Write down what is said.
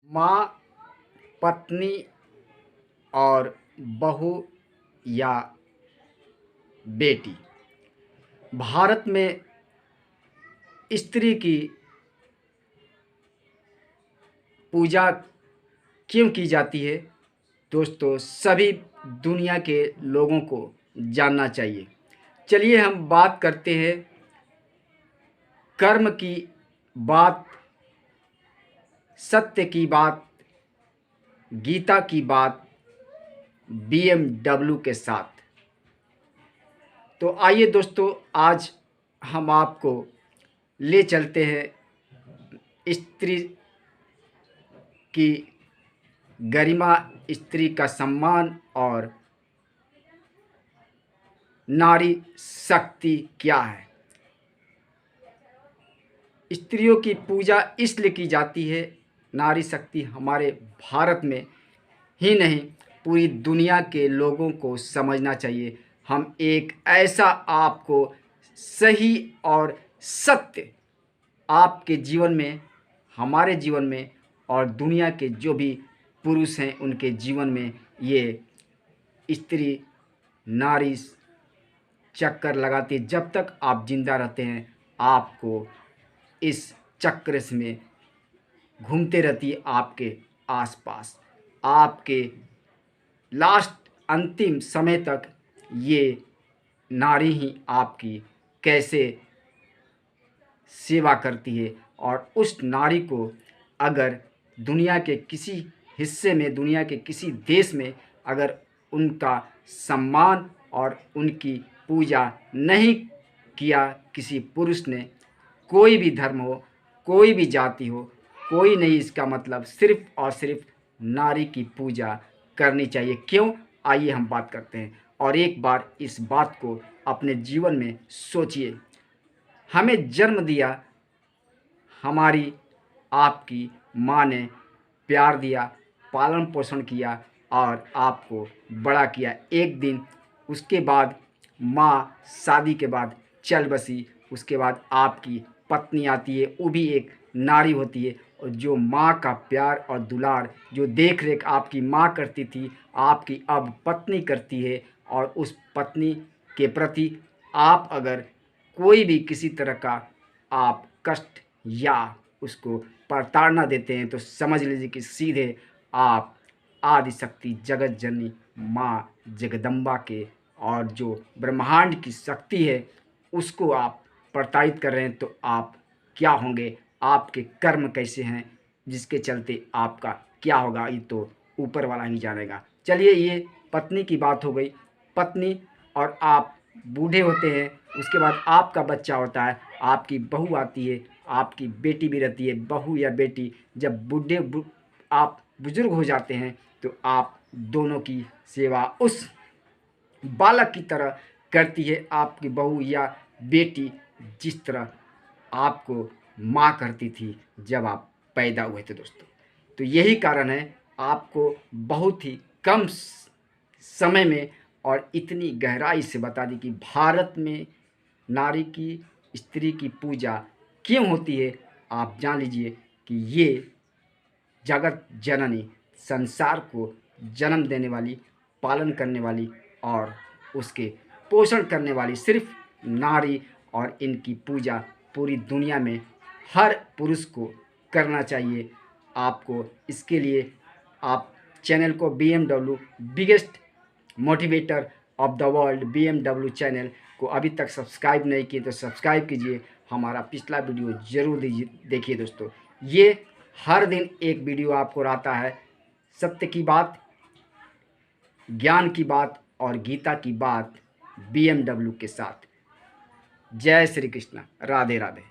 माँ, पत्नी और बहू या बेटी। भारत में स्त्री की पूजा क्यों की जाती है दोस्तों, सभी दुनिया के लोगों को जानना चाहिए। चलिए हम बात करते हैं कर्म की बात, सत्य की बात, गीता की बात, BMW के साथ। तो आइए दोस्तों, आज हम आपको ले चलते हैं स्त्री की गरिमा, स्त्री का सम्मान और नारी शक्ति क्या है। स्त्रियों की पूजा इसलिए की जाती है, नारी शक्ति हमारे भारत में ही नहीं पूरी दुनिया के लोगों को समझना चाहिए। हम एक ऐसा आपको सही और सत्य आपके जीवन में, हमारे जीवन में और दुनिया के जो भी पुरुष हैं उनके जीवन में ये स्त्री नारी चक्कर लगाती है। जब तक आप जिंदा रहते हैं आपको इस चक्र में घूमते रहती है आपके आसपास। आपके लास्ट अंतिम समय तक ये नारी ही आपकी कैसे सेवा करती है। और उस नारी को अगर दुनिया के किसी हिस्से में, दुनिया के किसी देश में अगर उनका सम्मान और उनकी पूजा नहीं किया किसी पुरुष ने, कोई भी धर्म हो, कोई भी जाति हो, कोई नहीं, इसका मतलब सिर्फ और सिर्फ नारी की पूजा करनी चाहिए। क्यों, आइए हम बात करते हैं। और एक बार इस बात को अपने जीवन में सोचिए। हमें जन्म दिया हमारी आपकी माँ ने, प्यार दिया, पालन पोषण किया और आपको बड़ा किया। एक दिन उसके बाद माँ शादी के बाद चल बसी, उसके बाद आपकी पत्नी आती है, वो भी एक नारी होती है। और जो माँ का प्यार और दुलार, जो देख रेख आपकी माँ करती थी, आपकी अब पत्नी करती है। और उस पत्नी के प्रति आप अगर कोई भी किसी तरह का आप कष्ट या उसको प्रताड़ना देते हैं तो समझ लीजिए कि सीधे आप आदिशक्ति जगत जननी माँ जगदम्बा के और जो ब्रह्मांड की शक्ति है उसको आप प्रताड़ित कर रहे हैं। तो आप क्या होंगे, आपके कर्म कैसे हैं, जिसके चलते आपका क्या होगा, ये तो ऊपर वाला ही जानेगा। चलिए, ये पत्नी की बात हो गई। पत्नी और आप बूढ़े होते हैं, उसके बाद आपका बच्चा होता है, आपकी बहू आती है, आपकी बेटी भी रहती है। बहू या बेटी जब आप बुजुर्ग हो जाते हैं तो आप दोनों की सेवा उस बालक की तरह करती है आपकी बहू या बेटी, जिस तरह आपको माँ करती थी जब आप पैदा हुए थे दोस्तों। तो यही कारण है आपको बहुत ही कम समय में और इतनी गहराई से बता दी कि भारत में नारी की, स्त्री की पूजा क्यों होती है। आप जान लीजिए कि ये जगत जननी, संसार को जन्म देने वाली, पालन करने वाली और उसके पोषण करने वाली सिर्फ नारी। और इनकी पूजा पूरी दुनिया में हर पुरुष को करना चाहिए। आपको इसके लिए आप चैनल को BMW biggest motivator of the world BMW channel को अभी तक सब्सक्राइब नहीं किए तो सब्सक्राइब कीजिए। हमारा पिछला वीडियो ज़रूर देखिए दोस्तों। ये हर दिन एक वीडियो आपको आता है, सत्य की बात, ज्ञान की बात और गीता की बात BMW के साथ। जय श्री कृष्ण, राधे राधे।